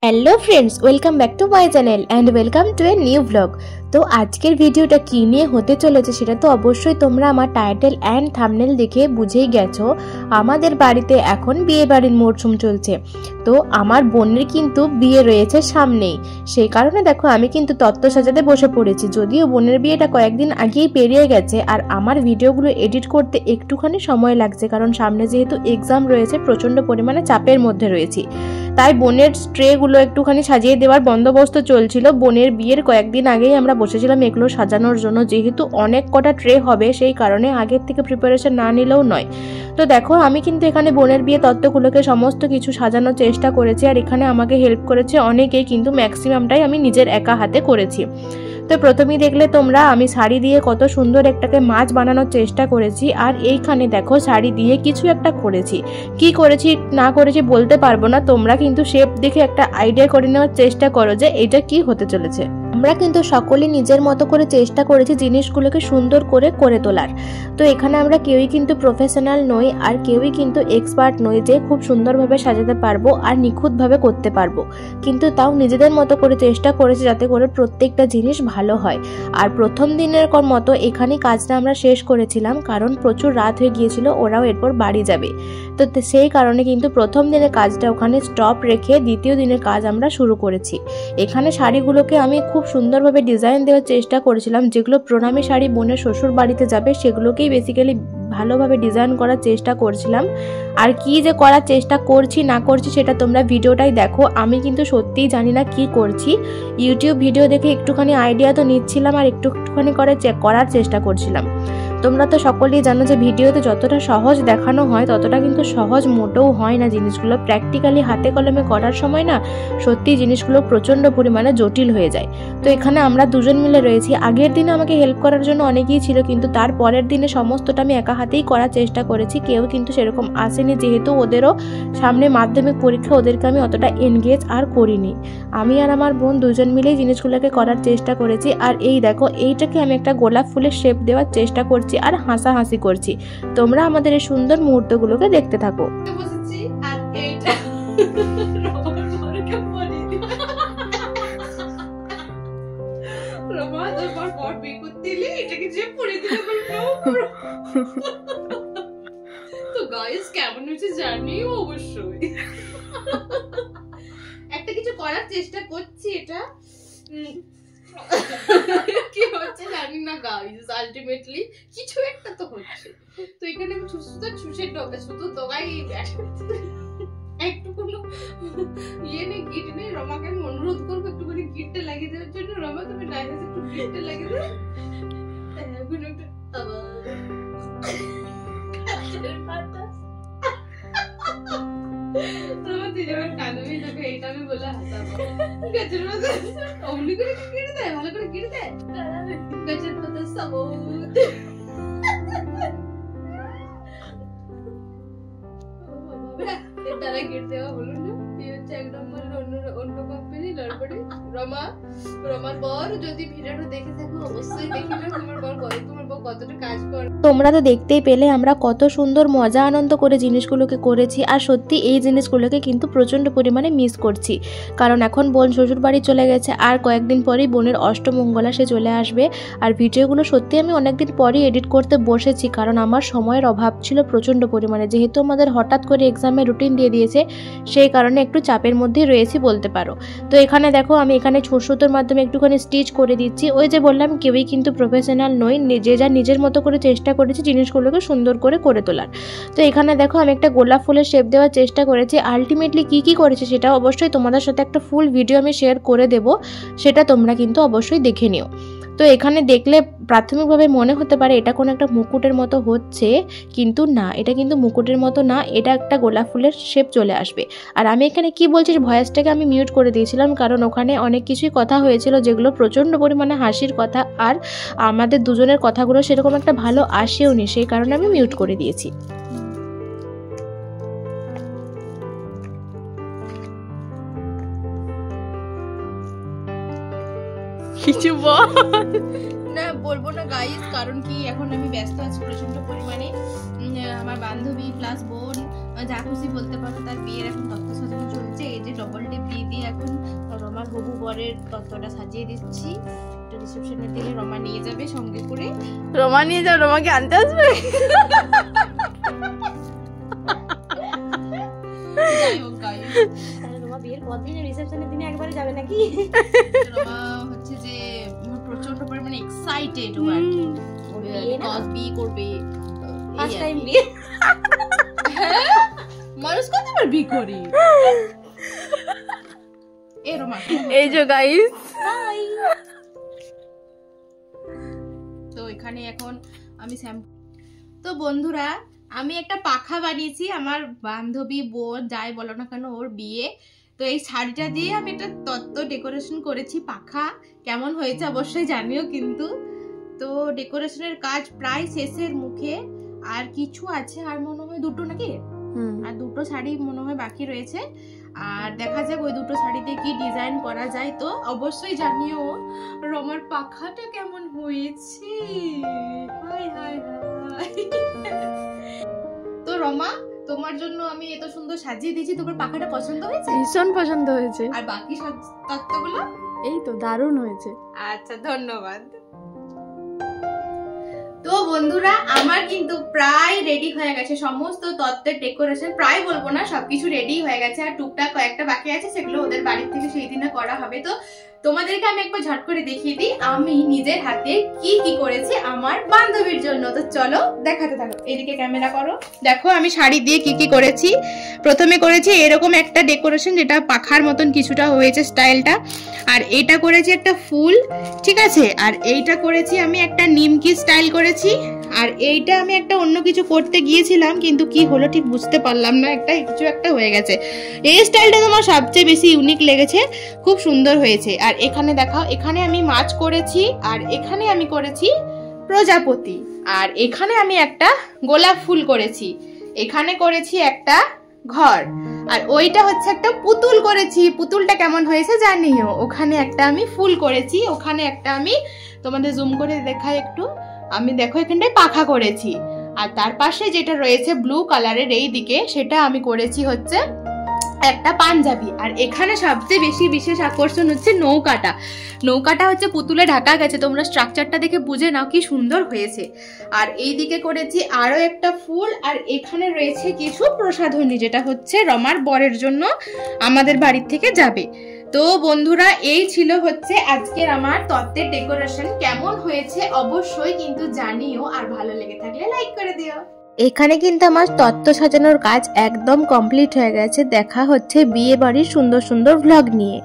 Hello friends, welcome back to my channel and welcome to a new blog. তো আজকের ভিডিওটা কী নিয়ে হতে চলেছে সেটা তো অবশ্যই তোমরা আমার টাইটেল অ্যান্ড থাম্বনেল দেখে বুঝেই গেছো। আমাদের বাড়িতে এখন বিয়ে বাড়ির মরশুম চলছে। তো আমার বোনের কিন্তু বিয়ে রয়েছে সামনেই, সেই কারণে দেখো আমি কিন্তু তত্ত্ব সাজাতে বসে পড়েছি। যদিও বোনের বিয়েটা কয়েকদিন আগেই পেরিয়ে গেছে, আর আমার ভিডিওগুলো এডিট করতে একটুখানি সময় লাগছে, কারণ সামনে যেহেতু এক্সাম রয়েছে, প্রচণ্ড পরিমাণে চাপের মধ্যে রয়েছি। তাই বোনের ট্রেগুলো একটুখানি সাজিয়ে দেওয়ার বন্দোবস্ত চলছিল। বোনের বিয়ের কয়েকদিন আগেই আমরা বসেছিলাম এগুলো সাজানোর জন্য, যেহেতু অনেক কটা ট্রে হবে সেই কারণে আগের থেকে প্রিপারেশন না নিলেও নয়। তো দেখো আমি কিন্তু এখানে বোনের বিয়ে তত্ত্বগুলোকে সমস্ত কিছু সাজানোর চেষ্টা করেছি, আর এখানে আমাকে হেল্প করেছে অনেকেই, কিন্তু ম্যাক্সিমামটাই আমি নিজের একা হাতে করেছি। তো প্রথমেই দেখলে তোমরা আমি শাড়ি দিয়ে কত সুন্দর একটাকে মাছ বানানোর চেষ্টা করেছি, আর এইখানে দেখো শাড়ি দিয়ে কিছু একটা করেছি। কি করেছি না করেছি বলতে পারবো না, তোমরা কিন্তু শেপ দেখে একটা আইডিয়া করে নেওয়ার চেষ্টা করো যে এটা কি হতে চলেছে। আমরা কিন্তু সকলে নিজের মতো করে চেষ্টা করেছি জিনিসগুলোকে সুন্দর করে তোলার। তো এখানে আমরা কেউই কিন্তু প্রফেশনাল নই, আর কেউই কিন্তু এক্সপার্ট নই যে খুব সুন্দরভাবে সাজাতে পারবো আর নিখুঁতভাবে করতে পারবো, কিন্তু তাও নিজেদের মতো করে চেষ্টা করেছি যাতে করে প্রত্যেকটা জিনিস ভালো হয়। আর প্রথম দিনের মতো এখানে কাজটা আমরা শেষ করেছিলাম, কারণ প্রচুর রাত হয়ে গিয়েছিল, ওরাও এরপর বাড়ি যাবে। তো সেই কারণে কিন্তু প্রথম দিনের কাজটা ওখানে স্টপ রেখে দ্বিতীয় দিনের কাজ আমরা শুরু করেছি। এখানে শাড়িগুলোকে আমি খুব সুন্দরভাবে ডিজাইন দেওয়ার চেষ্টা করেছিলাম। যেগুলো প্রণামী শাড়ি বোনের শ্বশুর বাড়িতে যাবে সেগুলোকেই বেসিক্যালি ভালোভাবে ডিজাইন করার চেষ্টা করছিলাম। আর কি যে করার চেষ্টা করছি না করছি সেটা তোমরা ভিডিওটাই দেখো। আমি কিন্তু সত্যিই জানি না কি করছি, ইউটিউব ভিডিও দেখে একটুখানি আইডিয়া তো নিচ্ছিলাম আর একটুখানি করে করার চেষ্টা করছিলাম। তোমরা তো সকলেই জানো যে ভিডিওতে যতটা সহজ দেখানো হয় ততটা কিন্তু সহজ মোটেও হয় না। জিনিসগুলো প্র্যাকটিক্যালি হাতে কলমে করার সময় না সত্যি জিনিসগুলো প্রচণ্ড পরিমাণে জটিল হয়ে যায়। তো এখানে আমরা দুজন মিলে রয়েছি। আগের দিনে আমাকে হেল্প করার জন্য অনেকেই ছিল, কিন্তু তার পরের দিনে সমস্তটা আমি একা হাতেই করার চেষ্টা করেছি। কেউ কিন্তু সেরকম আসেনি, যেহেতু ওদেরও সামনে মাধ্যমিক পরীক্ষা, ওদেরকে আমি অতটা এনগেজ আর করিনি। আমি আর আমার বোন দুজন মিলেই জিনিসগুলোকে করার চেষ্টা করেছি। আর এই দেখো এইটাকে আমি একটা গোলাপ ফুলের শেপ দেওয়ার চেষ্টা করছি আর হাসাহাসি করছি। তোমরা আমাদের এই সুন্দর মুহূর্তগুলোকে দেখতে থাকো। তো গাইস কেমন হয়েছে জানি অবশ্যই। একটা কিছু করার চেষ্টা করছি, এটা কি হচ্ছে জানি না গাইস, আলটিমেটলি কিছু একটা তো হচ্ছে। তো এখানে আমি ছুঁচে টোকা শুধু তোগাই একটু কোনো ইয়ে নেই, গিট নেই। রমাকে আমি অনুরোধ করবো একটুখানি গিটটা লাগিয়ে দেওয়ার জন্য। রমা তুমি ডাইরেক্ট একটু গিটটা লাগিয়ে দেবে। এখন একটা আমি বলে হাসাবো গাছের পাতা অমনি করে কেটে দেয়, ভালো করে কেটে দেয় গাছের পাতা সাবুত। তারা কেটে দেওয়া হলো না, হচ্ছে এক নম্বরের অন্য কোম্পানি লড়পড়ে। রমার বর যদি ভিডিওটা দেখে থাকো অবশ্যই দেখে নাও তোমার বর কতটা কাজ করে। তোমরা তো দেখতেই পেলে আমরা কত সুন্দর মজা আনন্দ করে জিনিসগুলোকে করেছি, আর সত্যি এই জিনিসগুলোকে কিন্তু প্রচণ্ড পরিমাণে মিস করছি। কারণ এখন বোন শ্বশুর বাড়ি চলে গেছে, আর কয়েকদিন পরেই বোনের অষ্টমঙ্গলা সে চলে আসবে। আর ভিডিওগুলো সত্যি আমি অনেকদিন পরেই এডিট করতে বসেছি, কারণ আমার সময়ের অভাব ছিল প্রচণ্ড পরিমাণে। যেহেতু আমাদের হঠাৎ করে এক্সামের রুটিন দিয়ে দিয়েছে, সেই কারণে একটু চাপের মধ্যেই রয়েছি বলতে পারো। তো এখানে দেখো আমি এখানে সুতোর মাধ্যমে একটুখানি স্টিচ করে দিচ্ছি। ওই যে বললাম কেউই কিন্তু প্রফেশনাল নই, যে যা নিজের মতো করে চেষ্টা করেছি জিনিসগুলোকে সুন্দর করে তোলার। তো এখানে দেখো আমি একটা গোলাপ ফুলের শেপ দেওয়ার চেষ্টা করেছি। আলটিমেটলি কি করেছি সেটা অবশ্যই তোমাদের সাথে একটা ফুল ভিডিও আমি শেয়ার করে দেব, সেটা তোমরা কিন্তু অবশ্যই দেখে নিও। তো এখানে দেখলে প্রাথমিকভাবে মনে হতে পারে এটা কোনো একটা মুকুটের মতো হচ্ছে, কিন্তু না, এটা কিন্তু মুকুটের মতো না, এটা একটা গোলাপ ফুলের শেপ চলে আসবে। আর আমি এখানে কি বলছি, ভয়েসটাকে আমি মিউট করে দিয়েছিলাম, কারণ ওখানে অনেক কিছুই কথা হয়েছিল যেগুলো প্রচণ্ড পরিমাণে হাসির কথা, আর আমাদের দুজনের কথাগুলো সেরকম একটা ভালো আসেও নি, সেই কারণে আমি মিউট করে দিয়েছি। কিছু বল না, বলবো না গাইস, কারণ কি এখন আমি ব্যস্ত আছি প্রচন্ড পরিমাণে। আমার বান্ধবী প্লাস বোন যা খুশি বলতে পারো, তার বিয়ের এখন তত্ত্ব সাজানো চলছে। এই যে ডবল টেপ দিয়ে এখন আমার হবু বরের তত্ত্বটা সাজিয়ে দিচ্ছি। একটা রিসেপশনের দিকে রমা নিয়ে যাবে সঙ্গে করে। রমা নিয়ে যাও, রমাকে আনতে আসবে। যাই হোক গাইস, রমা বিয়ের পর দিন রিসেপশনের দিনে একবারে যাবে নাকি? রমা হচ্ছে যে প্রচন্ড পরিমাণে এক্সাইটেড ও আর কি, বিয়ে করবে ফার্স্ট টাইম বিয়ে। মানুষ কতবার বিয়ে করে। এই যে গাইস, তো এখানে এখন আমি তো বন্ধুরা আমি একটা পাখা বানিয়েছি আমার বান্ধবী বোন যাই বলো না কেন ওর বিয়ে। তো এই শাড়িটা দিয়ে আমি একটা তত্ত্ব ডেকোরেশন করেছি পাখা। কেমন হয়েছে অবশ্যই জানিও কিন্তু। তো ডেকোরেশনের কাজ প্রায় শেষের মুখে, আর কিছু আছে, আর মনে হয় দুটো নাকি, আর দুটো শাড়ি মনে হয় বাকি রয়েছে। আর দেখা যাক ওই দুটো শাড়িতে কি ডিজাইন করা যায়। তো অবশ্যই জানিও রমার পাখাটা কেমন হয়েছে। High high high. তো রমা তোমার জন্য আমি এত সুন্দর সাজিয়ে দিয়েছি, তোমার পাখাটা পছন্দ হয়েছে? ভীষণ পছন্দ হয়েছে। আর বাকি তত্ত্বগুলো? এই তো দারুণ হয়েছে। আচ্ছা ধন্যবাদ। তো বন্ধুরা আমার কিন্তু প্রায় রেডি হয়ে গেছে সমস্ত তত্ত্বের ডেকোরেশন, প্রায় বলবো না, সবকিছু রেডি হয়ে গেছে। আর টুকটাক কয়েকটা বাকি আছে, সেগুলো ওদের বাড়ির থেকে সেই দিনে করা হবে। তো তোমাদেরকে আমি একবার ঝট করে দেখিয়ে দিই আমি নিজের হাতে কি কি করেছি আমার বান্ধবীর জন্য। তো চলো দেখাতে থাকো, এদিকে ক্যামেরা করো। দেখো আমি শাড়ি দিয়ে কি কি করেছি। প্রথমে করেছি এরকম একটা ডেকোরেশন, যেটা পাখার মতন কিছুটা হয়েছে স্টাইলটা। আর এইটা করেছি একটা ফুল, ঠিক আছে। আর এইটা করেছি আমি একটা নিমকি স্টাইল করেছি। আর এইটা আমি একটা অন্য কিছু করতে গিয়েছিলাম, কিন্তু কি হলো ঠিক বুঝতে পারলাম না, কিছু একটা হয়ে গেছে। এই স্টাইলটা তোমার সবচেয়ে বেশি ইউনিক লেগেছে, খুব সুন্দর হয়েছে। আর এখানে দেখাও, এখানে আমি মাছ করেছি, আর এখানে আমি করেছি প্রজাপতি, আর এখানে আমি একটা গোলাপ ফুল করেছি, এখানে করেছি একটা ঘর, আর ওইটা হচ্ছে একটা পুতুল করেছি। পুতুলটা কেমন হয়েছে জানিও। ওখানে একটা আমি ফুল করেছি, ওখানে একটা আমি তোমাদের জুম করে দেখাই একটু, আমি দেখো এখানটায় পাখা করেছি। আর তার পাশে যেটা রয়েছে ব্লু কালারের এই দিকে, সেটা আমি করেছি হচ্ছে একটা পাঞ্জাবি। আর এখানে সবচেয়ে বেশি বিশেষ আকর্ষণ হচ্ছে নৌকাটা। নৌকাটা হচ্ছে পুতুলে ঢাকা গেছে, তোমরা স্ট্রাকচারটা দেখে বুঝে নাও কি সুন্দর হয়েছে। আর এই দিকে করেছি আরো একটা ফুল, আর এখানে রয়েছে কিছু প্রসাধনী, যেটা হচ্ছে রমার বরের জন্য আমাদের বাড়ির থেকে যাবে। তো বন্ধুরা এই ছিল হচ্ছে আজকের আমার তত্ত্বের ডেকোরেশন। কেমন হয়েছে অবশ্যই কিন্তু জানিও, আর ভালো লেগে থাকলে লাইক করে দিও। এখানে কিন্তু আমার তত্ত্ব সাজানোর কাজ একদম কমপ্লিট হয়ে গেছে। দেখা হচ্ছে বিয়ে বাড়ির সুন্দর সুন্দর ভ্লগ নিয়ে।